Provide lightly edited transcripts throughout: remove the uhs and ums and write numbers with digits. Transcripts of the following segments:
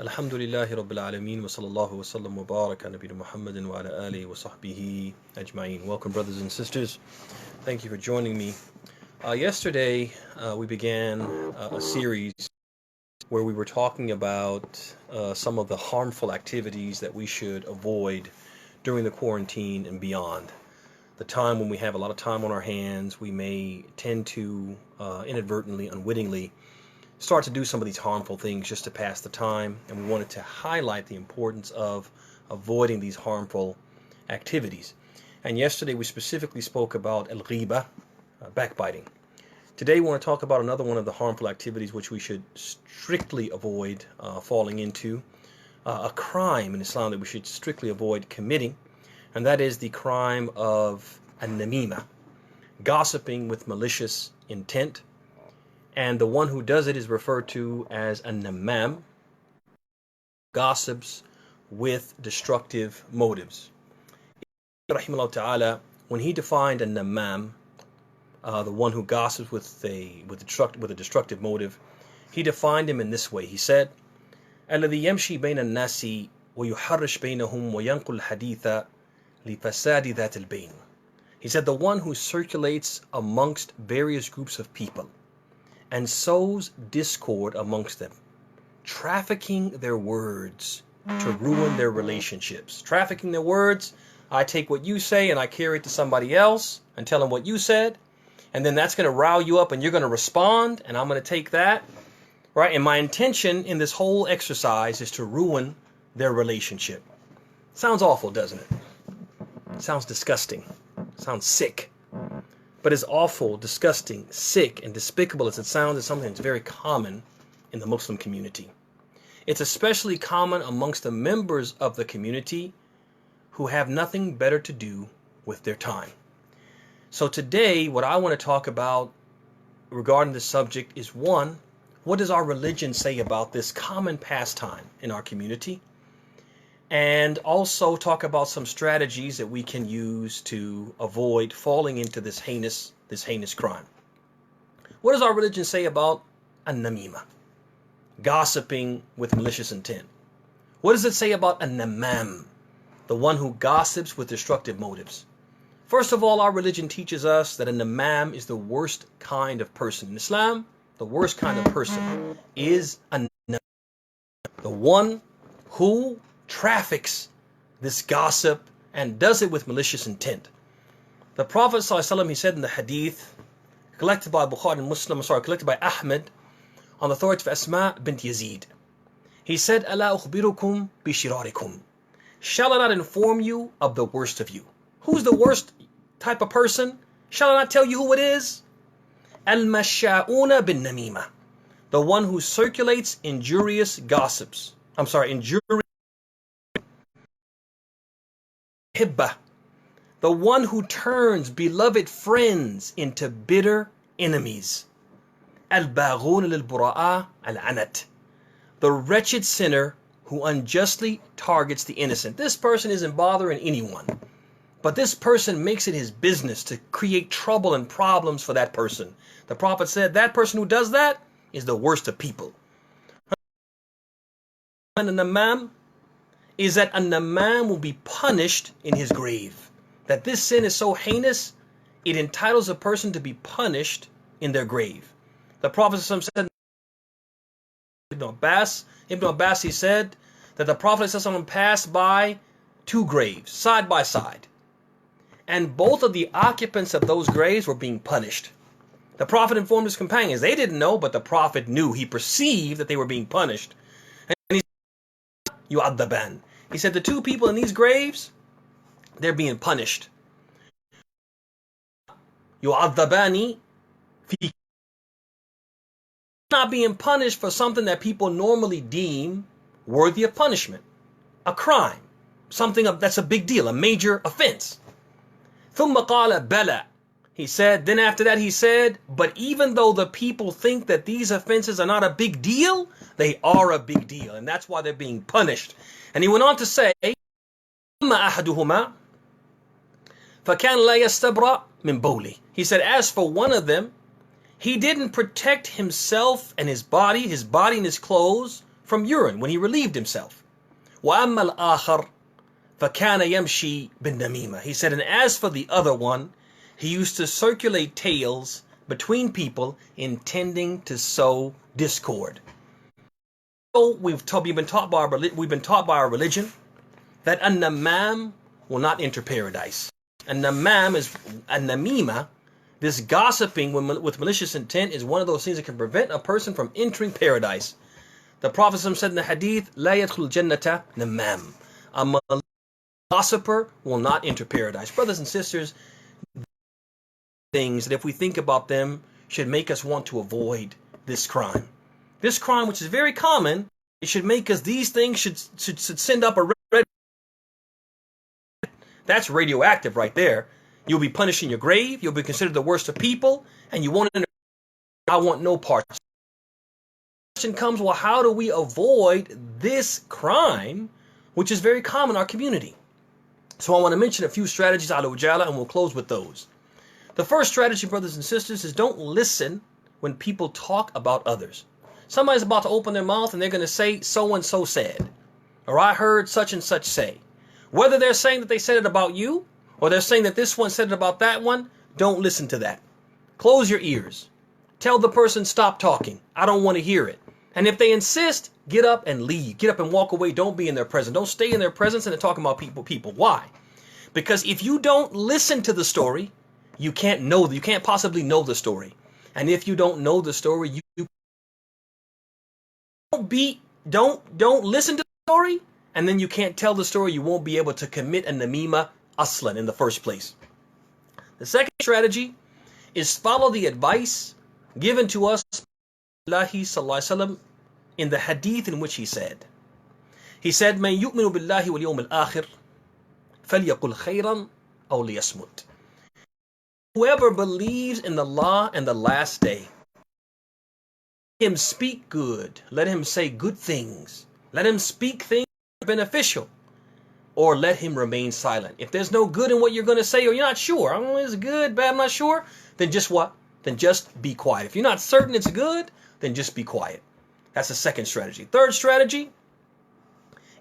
Alhamdulillahi Rabbil Alameen wa sallallahu wa sallam wa baraka ala Nabi Muhammadin wa ala alihi wa sahbihi ajma'een. Welcome, brothers and sisters. Thank you for joining me. Yesterday, we began a series where we were talking about some of the harmful activities that we should avoid during the quarantine and beyond. The time when we have a lot of time on our hands, we may tend to inadvertently, unwittingly, start to do some of these harmful things just to pass the time, and we wanted to highlight the importance of avoiding these harmful activities. And yesterday we specifically spoke about al-ghiba, backbiting. Today we want to talk about another one of the harmful activities which we should strictly avoid falling into, a crime in Islam that we should strictly avoid committing, and that is the crime of an-namima, gossiping with malicious intent. And the one who does it is referred to as a namam, gossips with destructive motives. Rahimahullah ta'ala, when he defined a namam, the one who gossips with a destructive motive, he defined him in this way. He said, الذي يمشي بين الناس ويحرش بينهم وينقل الحديث لفساد ذات البين. He said, the one who circulates amongst various groups of people and sows discord amongst them, trafficking their words to ruin their relationships. Trafficking their words, I take what you say and I carry it to somebody else and tell them what you said, and then that's going to rile you up and you're going to respond, and I'm going to take that, right? And my intention in this whole exercise is to ruin their relationship. Sounds awful, doesn't it? Sounds disgusting. Sounds sick. But as awful, disgusting, sick, and despicable as it sounds, it's something that's very common in the Muslim community. It's especially common amongst the members of the community who have nothing better to do with their time. So today, what I want to talk about regarding this subject is, one, what does our religion say about this common pastime in our community? And also talk about some strategies that we can use to avoid falling into this heinous crime. What does our religion say about an-namima, gossiping with malicious intent? What does it say about an-namam, the one who gossips with destructive motives? First of all, our religion teaches us that a namam is the worst kind of person. In Islam, the worst kind of person is a namam, the one who traffics this gossip and does it with malicious intent. The Prophet ﷺ, he said in the hadith collected by Bukhari and Muslim, collected by Ahmed on the authority of Asma bint Yazid, he said, "Ala ukhbirukum bi shirarikum." Shall I not inform you of the worst of you? Who's the worst type of person? Shall I not tell you who it is? Al-masha'una bin namima, the one who circulates injurious gossips. The one who turns beloved friends into bitter enemies. Al-baghun lil-bura'a al-anat, the wretched sinner who unjustly targets the innocent. This person isn't bothering anyone, but this person makes it his business to create trouble and problems for that person. The Prophet said that person who does that is the worst of people. And the namam is that a namam will be punished in his grave. That this sin is so heinous, it entitles a person to be punished in their grave. The Prophet said, Ibn Abbas, he said that the Prophet passed by two graves, side by side. And both of the occupants of those graves were being punished. The Prophet informed his companions. They didn't know, but the Prophet knew. He perceived that they were being punished. And he said, yu'addaban. He said, the two people in these graves, they're being punished. Yu'addabani fi, not being punished for something that people normally deem worthy of punishment. A crime. Something that's a big deal, a major offense. ثُمَّ قَالَ بَلَى. He said, then after that he said, but even though the people think that these offenses are not a big deal, they are a big deal, and that's why they're being punished. And he went on to say, أَمَّا أَحَدُهُمَا فَكَانَ لَا يَسْتَبْرَأْ مِنْ بَوْلِهِ. He said, as for one of them, he didn't protect himself and his body and his clothes from urine when he relieved himself. وَأَمَّا الْآخَرُ فَكَانَ يَمْشِي بِالنَّمِيمَةِ. He said, and as for the other one, he used to circulate tales between people intending to sow discord. So we've been taught by our religion that a namam will not enter paradise. A namam is a namima. This gossiping with malicious intent is one of those things that can prevent a person from entering paradise. The Prophet said in the hadith, لا يدخل الجنة namam. A gossiper will not enter paradise. Brothers and sisters, things that if we think about them should make us want to avoid this crime. This crime, which is very common, it should make us, these things should send up a red. That's radioactive right there. You'll be punished in your grave. You'll be considered the worst of people, and you won't. I want no part. The question comes, well, how do we avoid this crime, which is very common in our community? So I want to mention a few strategies, ala ujala, and we'll close with those. The first strategy, brothers and sisters, is don't listen when people talk about others. Somebody's about to open their mouth and they're going to say, so-and-so said, or I heard such and such say. Whether they're saying that they said it about you, or they're saying that this one said it about that one, don't listen to that. Close your ears. Tell the person, stop talking. I don't want to hear it. And if they insist, get up and leave. Get up and walk away. Don't be in their presence. Don't stay in their presence and they're talking about people. Why? Because if you don't listen to the story, you can't possibly know the story. And if you don't know the story, you don't listen to the story, and then you can't tell the story. You won't be able to commit a namima aslan in the first place. The second strategy is follow the advice given to us by Sallallahu in the hadith in which he said, "Man yu'minu billahi wal yawm al-akhir, falyaqul khayran aw liyasmut." Whoever believes in Allah and the last day, let him speak good. Let him say good things. Let him speak things beneficial, or let him remain silent. If there's no good in what you're going to say, or you're not sure, I don't know if it's good, bad, I'm not sure, then just what? Then just be quiet. If you're not certain it's good, then just be quiet. That's the second strategy. Third strategy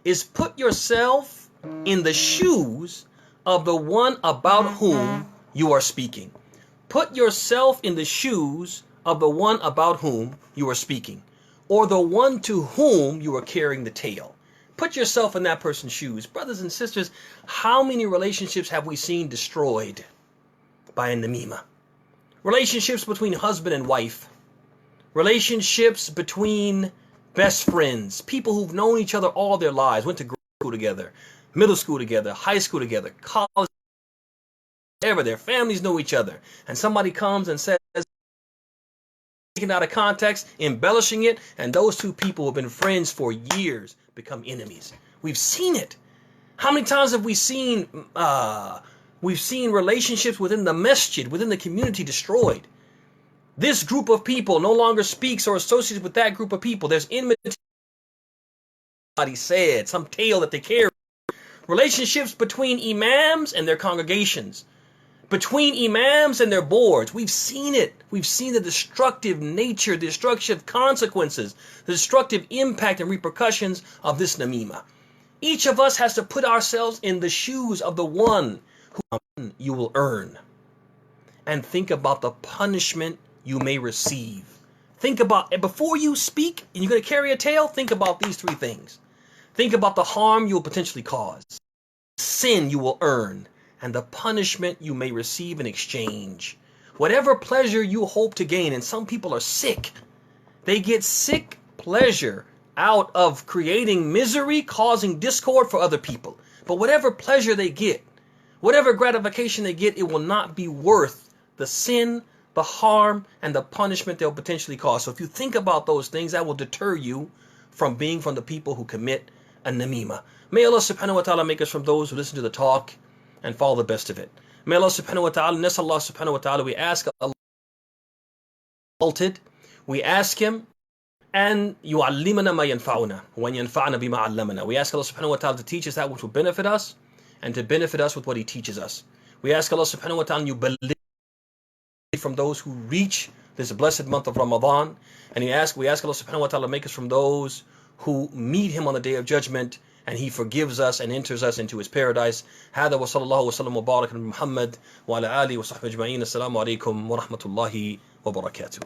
is put yourself in the shoes of the one about whom you are speaking. Put yourself in the shoes of the one about whom you are speaking, or the one to whom you are carrying the tale. Put yourself in that person's shoes. Brothers and sisters, how many relationships have we seen destroyed by a namima? Relationships between husband and wife. Relationships between best friends. People who've known each other all their lives, went to grade school together, middle school together, high school together, college, whatever. Their families know each other. And somebody comes and says, taken out of context, embellishing it, and those two people who have been friends for years become enemies. We've seen it. How many times have we seen relationships within the masjid, within the community destroyed? This group of people no longer speaks or associates with that group of people. There's enmity. Somebody said, some tale that they carry. Relationships between imams and their congregations. Between imams and their boards. We've seen it. We've seen the destructive nature, the destructive consequences, the destructive impact and repercussions of this namima. Each of us has to put ourselves in the shoes of the one who you will earn. And think about the punishment you may receive. Think about, before you speak and you're going to carry a tale, think about these three things. Think about the harm you will potentially cause, sin you will earn, and the punishment you may receive in exchange. Whatever pleasure you hope to gain, and some people are sick. They get sick pleasure out of creating misery, causing discord for other people. But whatever pleasure they get, whatever gratification they get, it will not be worth the sin, the harm, and the punishment they'll potentially cause. So if you think about those things, that will deter you from being from the people who commit a namima. May Allah subhanahu wa ta'ala make us from those who listen to the talk and follow the best of it. May Allah subhanahu wa ta'ala, Nas Allah subhanahu wa ta'ala, we ask Allah, we ask Him, and yu'allimana ma yanfa'una, wa yanfa'na bima 'allamana. We ask Allah subhanahu wa ta'ala to teach us that which will benefit us, and to benefit us with what He teaches us. We ask Allah subhanahu wa ta'ala, you believe from those who reach this blessed month of Ramadan, and we ask Allah subhanahu wa ta'ala to make us from those who meet him on the day of judgment, and he forgives us and enters us into his paradise. هذا وصلى الله وسلم وبارك على محمد وعلى آله وصحبه أجمعين. السلام عليكم ورحمة الله وبركاته.